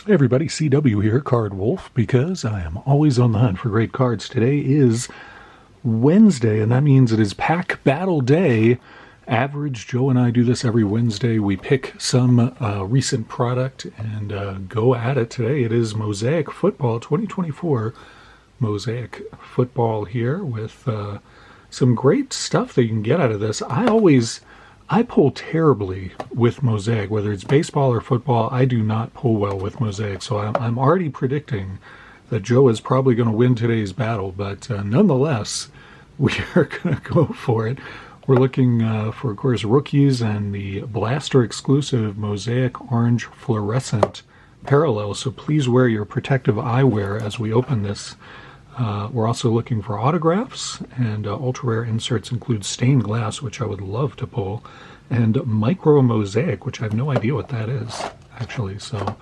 Hey everybody, CW here, Card Wolf, because I am always on the hunt for great cards. Today is Wednesday, and that means it is Pack Battle Day. Average Joe and I do this every Wednesday. We pick some recent product and go at it. Today it is Mosaic Football 2024. Mosaic Football here with some great stuff that you can get out of this. I pull terribly with Mosaic, whether it's baseball or football. I do not pull well with Mosaic, so I'm already predicting that Joe is probably going to win today's battle, but nonetheless, we are going to go for it. We're looking for, of course, rookies and the Blaster exclusive Mosaic Orange Fluorescent Parallel, so please wear your protective eyewear as we open this. We're also looking for autographs, and ultra rare inserts include stained glass, which I would love to pull, and micro mosaic, which I have no idea what that is, actually. So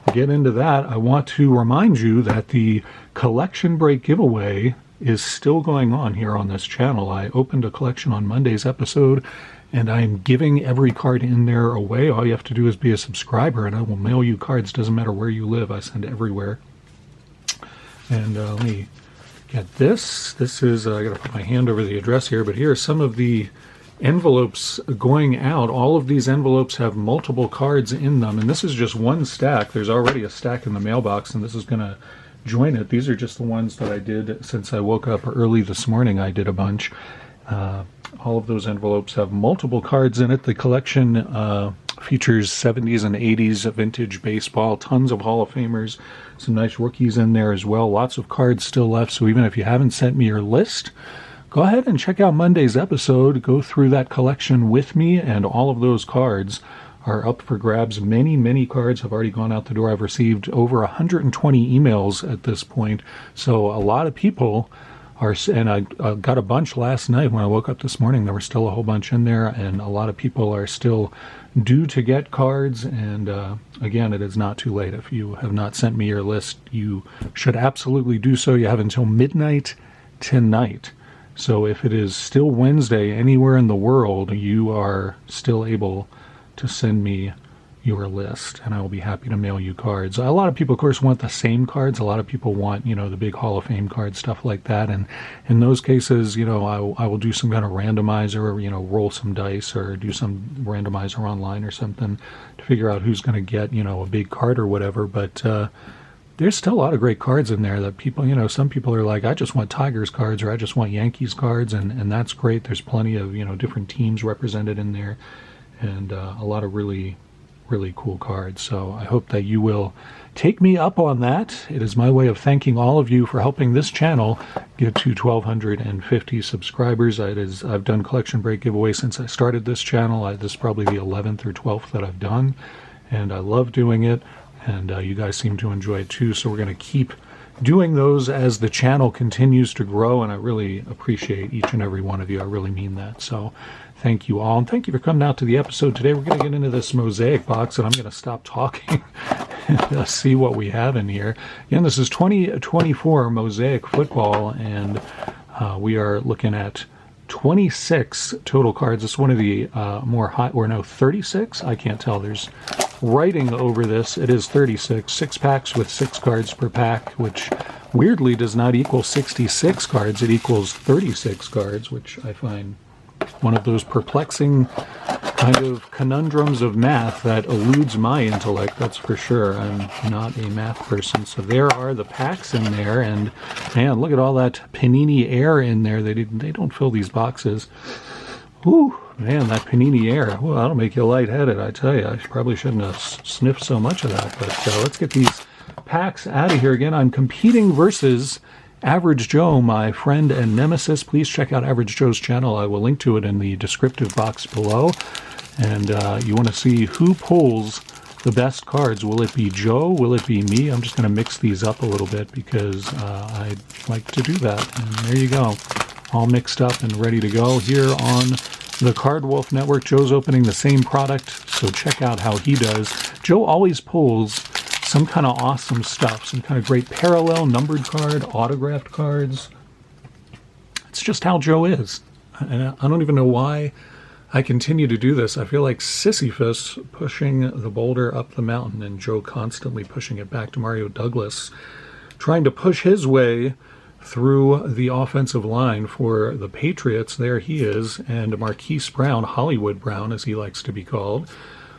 we'll get into that. I want to remind you that the collection break giveaway is still going on here on this channel. I opened a collection on Monday's episode, and I'm giving every card in there away. All you have to do is be a subscriber, and I will mail you cards. Doesn't matter where you live. I send everywhere. And let me get this. This is, I got to put my hand over the address here, but here are some of the envelopes going out. All of these envelopes have multiple cards in them, and this is just one stack. There's already a stack in the mailbox, and this is going to join it. These are just the ones that I did since I woke up early this morning. I did a bunch. All of those envelopes have multiple cards in it. The collection features 70s and 80s vintage baseball, tons of Hall of Famers, some nice rookies in there as well. Lots of cards still left, so even if you haven't sent me your list, go ahead and check out Monday's episode. Go through that collection with me, and all of those cards are up for grabs. Many cards have already gone out the door. I've received over 120 emails at this point, so a lot of people are, and I got a bunch last night when I woke up this morning. There were still a whole bunch in there, and a lot of people are still due to get cards. And again, it is not too late. If you have not sent me your list, you should absolutely do so. You have until midnight tonight. So if it is still Wednesday anywhere in the world, you are still able to send me your list, and I will be happy to mail you cards. A lot of people, of course, want the same cards. A lot of people want, the big Hall of Fame cards, stuff like that. And in those cases, I will do some kind of randomizer, roll some dice or do some randomizer online or something to figure out who's going to get, a big card or whatever. But there's still a lot of great cards in there that people, some people are like, I just want Tigers cards or I just want Yankees cards, and that's great. There's plenty of, different teams represented in there, and a lot of really cool cards. So I hope that you will take me up on that. It is my way of thanking all of you for helping this channel get to 1,250 subscribers. I've done collection break giveaway since I started this channel. This is probably the 11th or 12th that I've done, and I love doing it, and you guys seem to enjoy it too. So we're going to keep doing those as the channel continues to grow, and I really appreciate each and every one of you. I really mean that. So thank you all, and thank you for coming out to the episode today. We're going to get into this Mosaic box, and I'm going to stop talking and see what we have in here. Again, this is 2024 Mosaic Football, and we are looking at 26 total cards. It's one of the 36? I can't tell. There's writing over this. It is 36. 6 packs with 6 cards per pack, which weirdly does not equal 66 cards. It equals 36 cards, which I find one of those perplexing kind of conundrums of math that eludes my intellect, that's for sure. I'm not a math person. So there are the packs in there, and man, look at all that Panini air in there. They don't fill these boxes. Ooh, man, that Panini air. Well, that'll make you lightheaded, I tell you. I probably shouldn't have sniffed so much of that, but let's get these packs out of here. Again, I'm competing versus Average Joe, my friend and nemesis. Please check out Average Joe's channel. I will link to it in the descriptive box below. And you want to see who pulls the best cards. Will it be Joe? Will it be me? I'm just going to mix these up a little bit because I like to do that. And there you go. All mixed up and ready to go here on the Card Wolf Network. Joe's opening the same product, so check out how he does. Joe always pulls some kind of awesome stuff, some kind of great parallel, numbered card, autographed cards. It's just how Joe is. And I don't even know why I continue to do this. I feel like Sisyphus pushing the boulder up the mountain and Joe constantly pushing it back to Mario Douglas, trying to push his way through the offensive line for the Patriots. There he is, and Marquise Brown, Hollywood Brown as he likes to be called.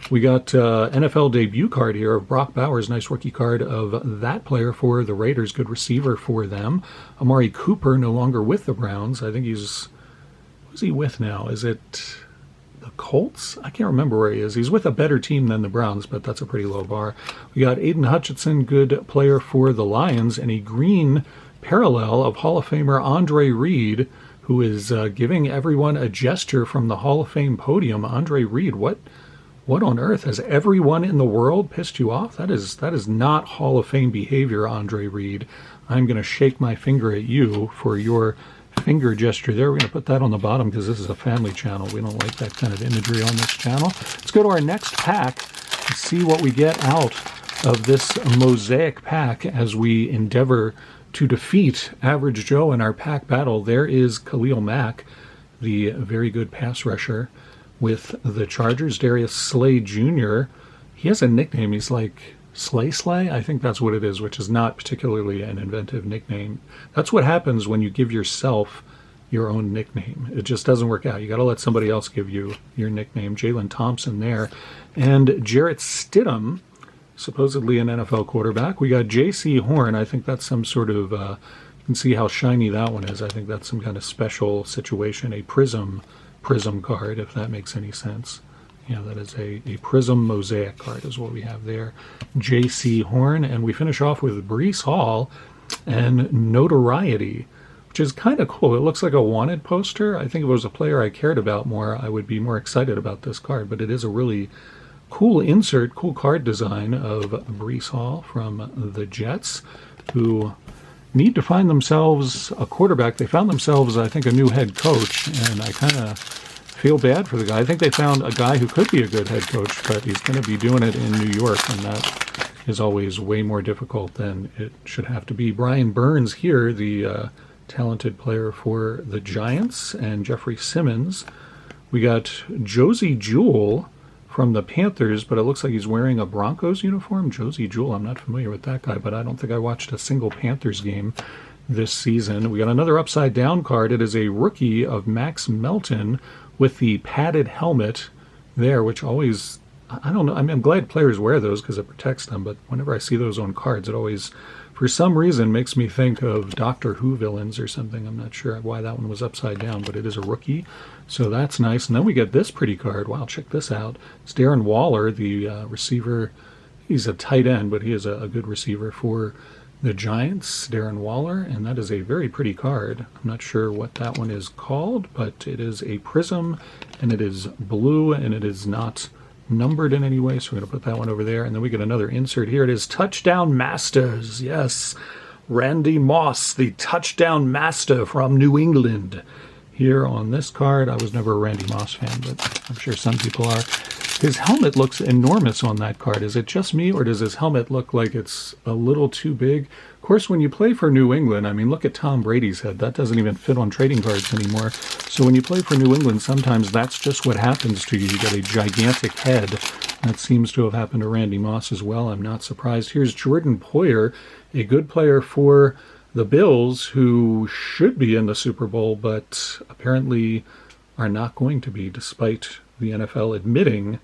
We got NFL debut card here of Brock Bowers, nice rookie card of that player for the Raiders, good receiver for them. Amari Cooper no longer with the Browns. I think who's he with now? Is it the Colts? I can't remember where he is. He's with a better team than the Browns, but that's a pretty low bar. We got Aiden Hutchinson, good player for the Lions, and a green parallel of Hall of Famer Andre Reed, who is giving everyone a gesture from the Hall of Fame podium. Andre Reed, what on earth? Has everyone in the world pissed you off? That is not Hall of Fame behavior, Andre Reed. I'm going to shake my finger at you for your finger gesture there. We're going to put that on the bottom because this is a family channel. We don't like that kind of imagery on this channel. Let's go to our next pack and see what we get out of this Mosaic pack as we endeavor to defeat Average Joe in our pack battle. There is Khalil Mack, the very good pass rusher with the Chargers. Darius Slay Jr., he has a nickname. He's like Slay? I think that's what it is, which is not particularly an inventive nickname. That's what happens when you give yourself your own nickname. It just doesn't work out. You got to let somebody else give you your nickname. Jalen Thompson there. And Jarrett Stidham, supposedly an NFL quarterback. We got J.C. Horn. I think that's some sort of, you can see how shiny that one is. I think that's some kind of special situation, a prism card, if that makes any sense. Yeah, that is a Prism Mosaic card is what we have there. J.C. Horn. And we finish off with Breece Hall and Notoriety, which is kind of cool. It looks like a wanted poster. I think if it was a player I cared about more, I would be more excited about this card. But it is a really cool insert, cool card design of Breece Hall from the Jets, who need to find themselves a quarterback. They found themselves, I think, a new head coach, and I kind of feel bad for the guy. I think they found a guy who could be a good head coach, but he's going to be doing it in New York, and that is always way more difficult than it should have to be. Brian Burns here, the talented player for the Giants, and Jeffrey Simmons. We got Josie Jewell from the Panthers, but it looks like he's wearing a Broncos uniform. Josie Jewell, I'm not familiar with that guy, but I don't think I watched a single Panthers game this season. We got another upside down card. It is a rookie of Max Melton with the padded helmet there, which always, I don't know, I mean, I'm glad players wear those because it protects them, but whenever I see those on cards, it always, for some reason, makes me think of Doctor Who villains or something. I'm not sure why that one was upside down, but it is a rookie, so that's nice. And then we get this pretty card. Wow, check this out. It's Darren Waller, the receiver. He's a tight end, but he is a good receiver for the Giants, Darren Waller, and that is a very pretty card. I'm not sure what that one is called, but it is a prism, and it is blue, and it is not numbered in any way, so we're going to put that one over there. And then we get another insert here. It is Touchdown Masters. Yes, Randy Moss, the Touchdown Master from New England. Here on this card, I was never a Randy Moss fan, but I'm sure some people are. His helmet looks enormous on that card. Is it just me, or does his helmet look like it's a little too big? Of course, when you play for New England, I mean, look at Tom Brady's head. That doesn't even fit on trading cards anymore. So when you play for New England, sometimes that's just what happens to you. You get a gigantic head. That seems to have happened to Randy Moss as well. I'm not surprised. Here's Jordan Poyer, a good player for the Bills, who should be in the Super Bowl, but apparently are not going to be, despite the NFL admitting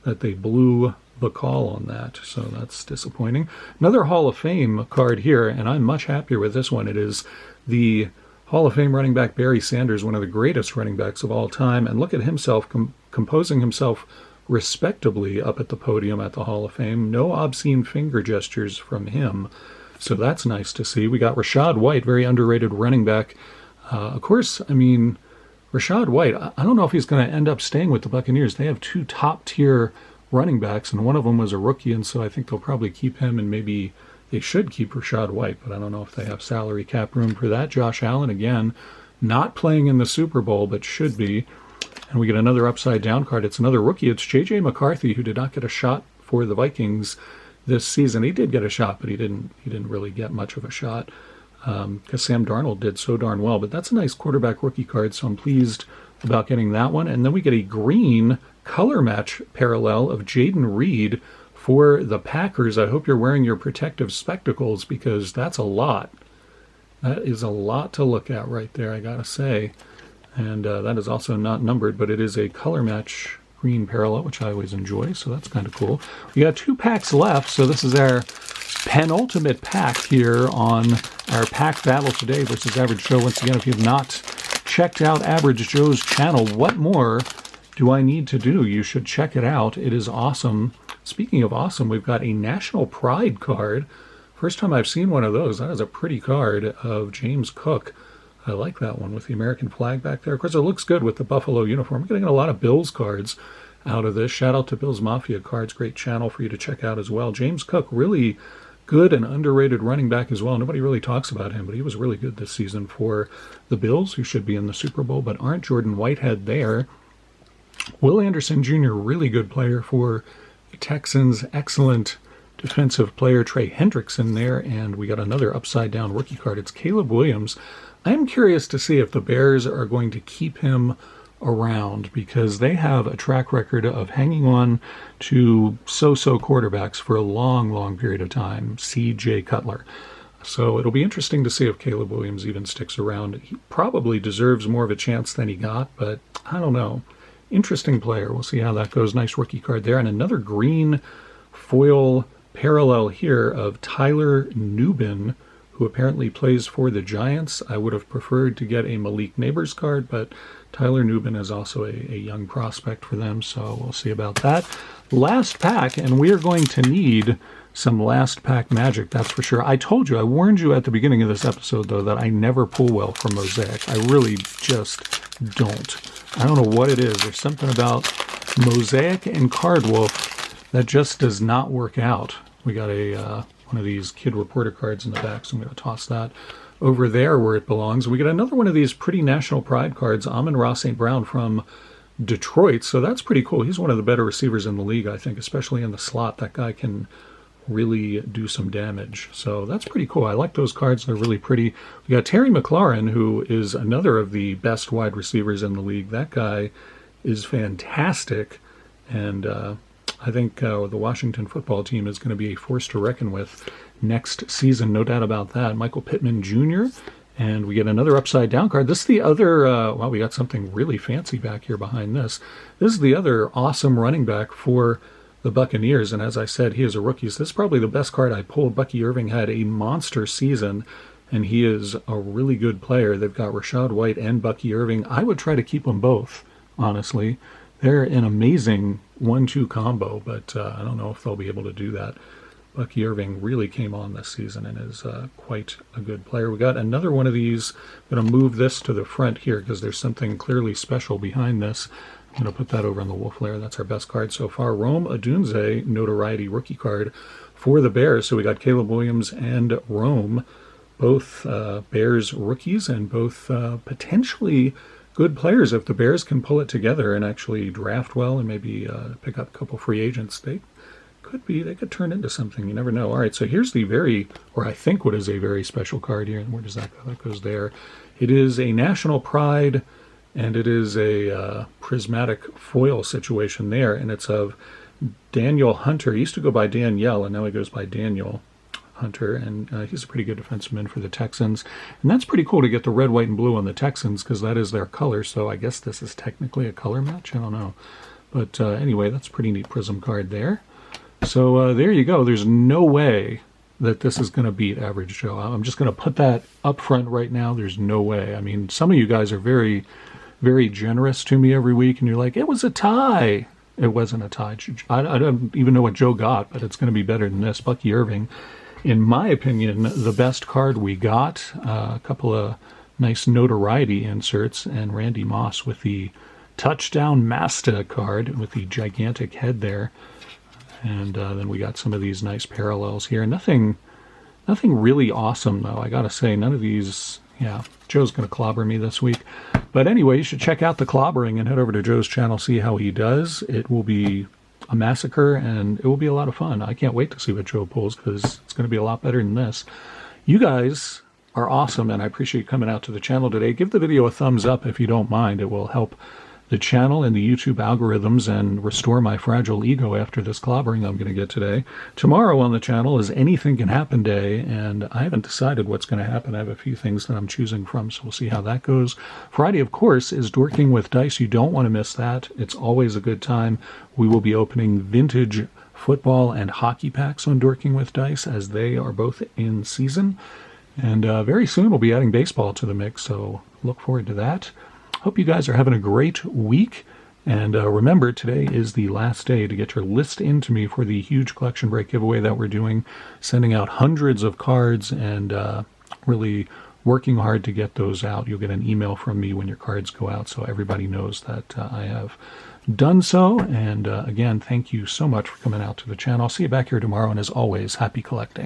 that they blew the call on that. So that's disappointing. Another Hall of Fame card here, and I'm much happier with this one. It is the Hall of Fame running back Barry Sanders, one of the greatest running backs of all time. And look at himself composing himself respectably up at the podium at the Hall of Fame. No obscene finger gestures from him. So that's nice to see. We got Rachaad White, very underrated running back. Of course, I mean, Rachaad White, I don't know if he's going to end up staying with the Buccaneers. They have two top-tier running backs, and one of them was a rookie, and so I think they'll probably keep him, and maybe they should keep Rachaad White, but I don't know if they have salary cap room for that. Josh Allen, again, not playing in the Super Bowl, but should be. And we get another upside-down card. It's another rookie. It's J.J. McCarthy, who did not get a shot for the Vikings this season. He did get a shot, but he didn't really get much of a shot because Sam Darnold did so darn well. But that's a nice quarterback rookie card, so I'm pleased about getting that one. And then we get a green color match parallel of Jaden Reed for the Packers. I hope you're wearing your protective spectacles because that's a lot. That is a lot to look at right there, I gotta say. And that is also not numbered, but it is a color match green parallel, which I always enjoy, so that's kind of cool. We got 2 packs left, so this is our penultimate pack here on our pack battle today versus Average Joe. Once again, if you have not checked out Average Joe's channel, what more do I need to do? You should check it out. It is awesome. Speaking of awesome, we've got a National Pride card. First time I've seen one of those. That is a pretty card of James Cook. I like that one with the American flag back there. Of course, it looks good with the Buffalo uniform. We're getting a lot of Bills cards out of this. Shout out to Bills Mafia Cards. Great channel for you to check out as well. James Cook, really good and underrated running back as well. Nobody really talks about him, but he was really good this season for the Bills, who should be in the Super Bowl, but aren't. Jordan Whitehead there. Will Anderson Jr., really good player for the Texans. Excellent defensive player. Trey Hendrickson there, and we got another upside-down rookie card. It's Caleb Williams. I'm curious to see if the Bears are going to keep him around because they have a track record of hanging on to so-so quarterbacks for a long, long period of time. C.J. Cutler. So it'll be interesting to see if Caleb Williams even sticks around. He probably deserves more of a chance than he got, but I don't know. Interesting player. We'll see how that goes. Nice rookie card there. And another green foil parallel here of Tyler Nubin, who apparently plays for the Giants. I would have preferred to get a Malik Neighbors card, but Tyler Nubin is also a young prospect for them, so we'll see about that. Last pack, and we are going to need some last pack magic, that's for sure. I told you, I warned you at the beginning of this episode, though, that I never pull well from Mosaic. I really just don't. I don't know what it is. There's something about Mosaic and Card Wolf that just does not work out. We got a one of these Kid Reporter cards in the back, so I'm going to toss that over there where it belongs. We got another one of these pretty National Pride cards, Amon-Ra St. Brown from Detroit, so that's pretty cool. He's one of the better receivers in the league, I think, especially in the slot. That guy can really do some damage, so that's pretty cool. I like those cards. They're really pretty. We got Terry McLaurin, who is another of the best wide receivers in the league. That guy is fantastic, and I think the Washington football team is going to be a force to reckon with next season, no doubt about that. Michael Pittman Jr., and we get another upside-down card. This is the other, wow, we got something really fancy back here behind this. This is the other awesome running back for the Buccaneers, and as I said, he is a rookie, so this is probably the best card I pulled. Bucky Irving had a monster season, and he is a really good player. They've got Rashad White and Bucky Irving. I would try to keep them both, honestly. They're an amazing 1-2 combo, but I don't know if they'll be able to do that. Bucky Irving really came on this season and is quite a good player. We got another one of these. I'm going to move this to the front here because there's something clearly special behind this. I'm going to put that over on the wolf layer. That's our best card so far. Rome Odunze, notoriety rookie card for the Bears. So we got Caleb Williams and Rome, both Bears rookies and both potentially good players. If the Bears can pull it together and actually draft well and maybe pick up a couple free agents, they could turn into something. You never know. All right, so here's the I think what is a very special card here. And where does that go? That goes there. It is a National Pride, and it is a prismatic foil situation there, and it's of Daniel Hunter. He used to go by Danielle, and now he goes by Daniel Hunter, and he's a pretty good defenseman for the Texans. And that's pretty cool to get the red, white, and blue on the Texans because that is their color, so I guess this is technically a color match. I don't know. But anyway, that's a pretty neat prism card there. So there you go. There's no way that this is going to beat Average Joe. I'm just going to put that up front right now. There's no way. I mean, some of you guys are very, very generous to me every week, and you're like, it was a tie. It wasn't a tie. I don't even know what Joe got, but it's going to be better than this. Bucky Irving, in my opinion, the best card we got. A couple of nice notoriety inserts, and Randy Moss with the Touchdown Masta card with the gigantic head there. And then we got some of these nice parallels here. Nothing really awesome, though. I got to say, none of these, yeah, Joe's going to clobber me this week. But anyway, you should check out the clobbering and head over to Joe's channel, see how he does. It will be a massacre, and it will be a lot of fun. I can't wait to see what Joe pulls because it's going to be a lot better than this. You guys are awesome, and I appreciate you coming out to the channel today. Give the video a thumbs up if you don't mind. It will help the channel and the YouTube algorithms and restore my fragile ego after this clobbering I'm going to get today. Tomorrow on the channel is Anything Can Happen Day, and I haven't decided what's going to happen. I have a few things that I'm choosing from, so we'll see how that goes. Friday, of course, is Dorking with Dice. You don't want to miss that. It's always a good time. We will be opening vintage football and hockey packs on Dorking with Dice, as they are both in season. And very soon we'll be adding baseball to the mix, so look forward to that. Hope you guys are having a great week. And remember, today is the last day to get your list into me for the huge collection break giveaway that we're doing, sending out hundreds of cards and really working hard to get those out. You'll get an email from me when your cards go out, so everybody knows that I have done so. And again, thank you so much for coming out to the channel. I'll see you back here tomorrow, and as always, happy collecting.